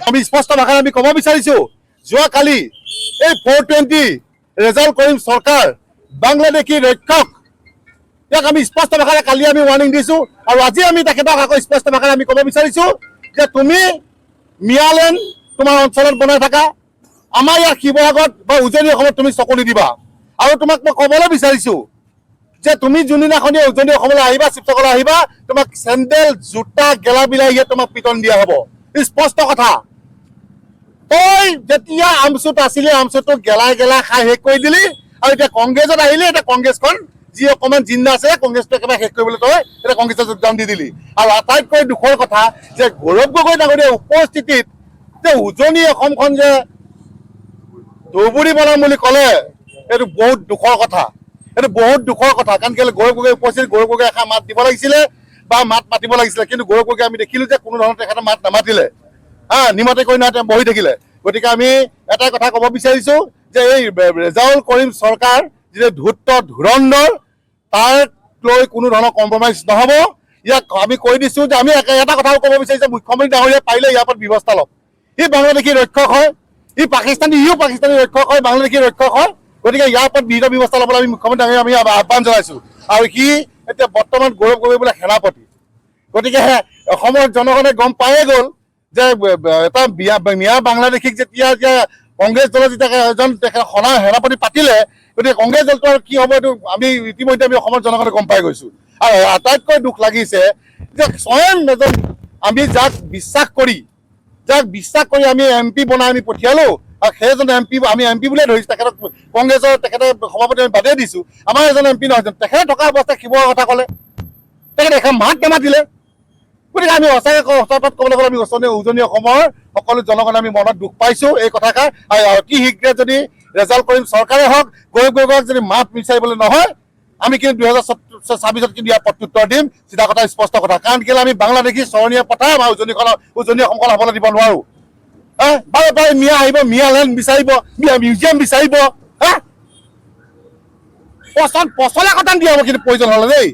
আমি স্পষ্ট ভাষাত আমি ক'ব বিচাৰিছো যোৱাকালি এই 420 ৰেজাল্ট কৰিম চৰকাৰ বাংলাদেশী ৰক্ষক ইয়াক আমি স্পষ্ট ভাষাৰে কালি আমি ৱাৰ্নিং দিছো আৰু আজি আমি তেখেতক আকৌ স্পষ্ট ভাষাৰে আমি ক'ব বিচাৰিছো যে তুমি মিয়ালেণ্ড তোমাৰ অঞ্চলত বনাই থাকা আমাৰ ইয়াৰ শিৱসাগৰত বা উজনি অসমত তুমি চকু নিদিবা আৰু তোমাক মই ক'বলৈ বিচাৰিছো যে তুমি যোনদিনাখনি উজনি অসমলৈ আহিবা শিৱসাগৰলৈ আহিবা তোমাক চেণ্ডেল জোতা গেলা বিলাহীয়ে তোমাক পিটন দিয়া হ'ব স্পষ্ট কথা তই যেতিয়া আমচুত আছিলে আমচুটো গেলাই গেলা খাই শেষ কৰি দিলি আৰু এতিয়া কংগ্ৰেছত আহিলে এতিয়া কংগ্ৰেছখন যি অকণমান জিন্দা আছে কংগ্ৰেছটো একেবাৰে শেষ কৰিবলৈ তই এতিয়া কংগ্ৰেছত যোগদান দি দিলি আৰু আটাইতকৈ দুখৰ কথা যে গৌৰৱ গগৈ ডাঙৰীয়াৰ উপস্থিতিত যে উজনি অসমখন যে দৌবুৰী বনাম বুলি ক'লে এইটো বহুত দুখৰ কথা এইটো বহুত দুখৰ কথা কাৰণ কেলৈ গৌৰৱ গগৈ উপস্থিত গৌৰৱ গগৈ এষাৰ মাত দিব লাগিছিলে বা মাত মাতিব লাগিছিলে কিন্তু গৌৰৱ গগৈ আমি দেখিলোঁ যে কোনো ধৰণৰ তেখেতে মাত নামাতিলে নিমতে কৈ না বহি থাকিলে গতিকে আমি এটাই কথা ক'ব বিচাৰিছোঁ যে এই ৰেজাউল কৰিম চৰকাৰ যিটো ধূৰ্ত ধুৰন্ধৰ তাক লৈ কোনো ধৰণৰ কম্প্ৰমাইজ নহ'ব ইয়াক আমি কৈ দিছোঁ যে আমি এটা কথাও ক'ব বিচাৰিছোঁ মুখ্যমন্ত্ৰী ডাঙৰীয়া পাৰিলে ইয়াৰ ওপৰত ব্যৱস্থা লওক সি বাংলাদেশী ৰক্ষক হয় ইও পাকিস্তানী ৰক্ষক হয় বাংলাদেশী ৰক্ষক হয় গতিকে ইয়াৰ ওপৰত বিহিত ব্যৱস্থা ল'বলৈ আমি মুখ্যমন্ত্ৰী ডাঙৰীয়া আমি আহ্বান জনাইছোঁ আৰু সি এতিয়া বৰ্তমান গৌৰৱ গগৈ বোলে সেনাপতি গতিকে অসমৰ জনগণে গম পায়ে গ'ল যে এটা মিয়া বাংলাদেশীক যেতিয়া কংগ্ৰেছ দলে যেতিয়া এজন সেনাপতি পাতিলে গতিকে কংগ্ৰেছ দলটো আৰু কি হ'ব এইটো আমি ইতিমধ্যে আমি অসমৰ জনগণে গম পাই গৈছোঁ আৰু আটাইতকৈ দুখ লাগিছে যে স্বয়ং এজন আমি যাক বিশ্বাস কৰি আমি MP বনাই আমি পঠিয়ালোঁ আৰু সেইজন আমি MP বুলিয়ে ধৰিছোঁ তেখেতক কংগ্ৰেছৰ তেখেতে সভাপতি আমি বাদেই দিছোঁ আমাৰ এজন MP নহয় তেখেতে থকা অৱস্থাত শিৱসাগৰ কথা ক'লে তেখেতে এখন মাত নামাতিলে গতিকে আমি সঁচাকৈ সঁচাত ক'বলৈ গ'লে আমি উজনি অসমৰ সকলো জনগণে আমি মনত দুখ পাইছোঁ এই কথাষাৰ আৰু অতি শীঘ্ৰে যদি ৰেজাল্ট কৰিম চৰকাৰে হওক গৌৰৱ গগৈক যদি মাত বিচাৰিবলৈ নহয় আমি কিন্তু 2026 কিন্তু ইয়াৰ প্ৰত্যুত্তৰ দিম চিধা কথা স্পষ্ট কথা কাৰণ কেলৈ আমি বাংলাদেশী চৰণীয়া পথাৰ আমাৰ উজনি অসমখন হ'বলৈ দিব নোৱাৰোঁ বাৰে বাৰে মিয়া আহিব মিয়ালেণ্ড বিচাৰিব মিউজিয়াম বিচাৰিব পচলা কটান দিয়া হ'ব কিন্তু প্ৰয়োজন হ'লে দেই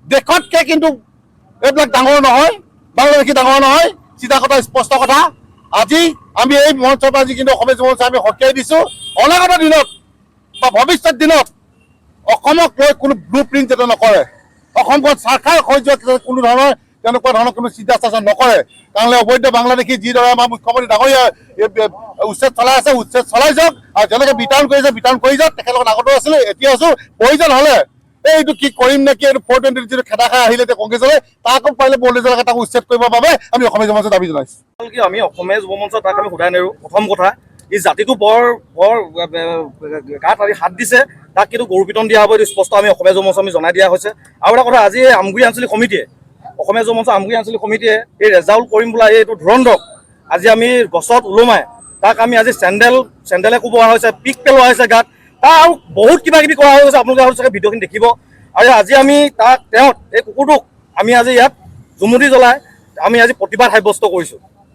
দেশতকৈ কিন্তু এইবিলাক ডাঙৰ নহয় বাংলাদেশী ডাঙৰ নহয় চিধা কথা স্পষ্ট কথা আজি আমি এই মঞ্চৰ পৰা আজি কিন্তু অসমীয়া যুৱ মঞ্চ আমি সকিয়াই দিছোঁ অনাগত দিনত বা ভৱিষ্যত দিনত অসমক লৈ কোনো ব্লু প্ৰিণ্ট যাতে নকৰে অসমখন চাৰখাৰ হৈ যোৱা কোনো ধৰণৰ তেনেকুৱা ধৰণৰ কোনো চিন্তা চৰ্চা নকৰে কাৰণলে অবৈধ বাংলাদেশী যিদৰে আমাৰ মুখ্যমন্ত্ৰী ডাঙৰীয়া উচ্ছেদ চলাই আছে উচ্ছেদ চলাই যাওক আৰু যেনেকৈ বিতৰণ কৰিছে বিতৰণ কৰি যাওক তেখেতলোকৰ আগতো আছিলোঁ এতিয়া আছোঁ প্ৰয়োজন হ'লে এইটো কি কৰিম নেকি এইটো 420 যিটো খেদা খাই আহিলে এতিয়া কংগ্ৰেছলৈ তাকো পাৰিলে বৰ্ডেজলৈকে তাক উচ্ছেদ কৰিবৰ বাবে আমি অসমীয়া যুৱ মঞ্চত দাবী জনাইছোঁ কি আমি অসমীয়া যুৱ মঞ্চত তাক আমি সোধাই নেৰোঁ প্ৰথম কথা এই জাতিটো বৰ গাত আজি হাত দিছে তাক কিন্তু গৰু পিটন দিয়া হ'ব এইটো স্পষ্ট আমি অসমীয়া যুৱ মঞ্চ আমি জনাই দিয়া হৈছে আৰু এটা কথা আজি আমগুৰি আঞ্চলিক সমিতিয়ে অসমীয়া যুৱ মঞ্চ আমগুৰি আঞ্চলিক সমিতিয়ে এই ৰেজাউল কৰিম বোলা এইটো ধুৰন্ধক আজি আমি গছত ওলোমাই তাক আমি আজি চেণ্ডেলে কোবোৱা হৈছে পিক পেলোৱা হৈছে গাত তাৰ আৰু বহুত কিবা কিবি কৰা হৈছে আপোনালোকে চাগে ভিডিঅ'খিনি দেখিব আৰু আজি আমি তেওঁক এই কুকুৰটোক আমি আজি ইয়াত জুমুঠি জ্বলাই আমি আজি প্ৰতিবাদ সাব্যস্ত কৰিছোঁ।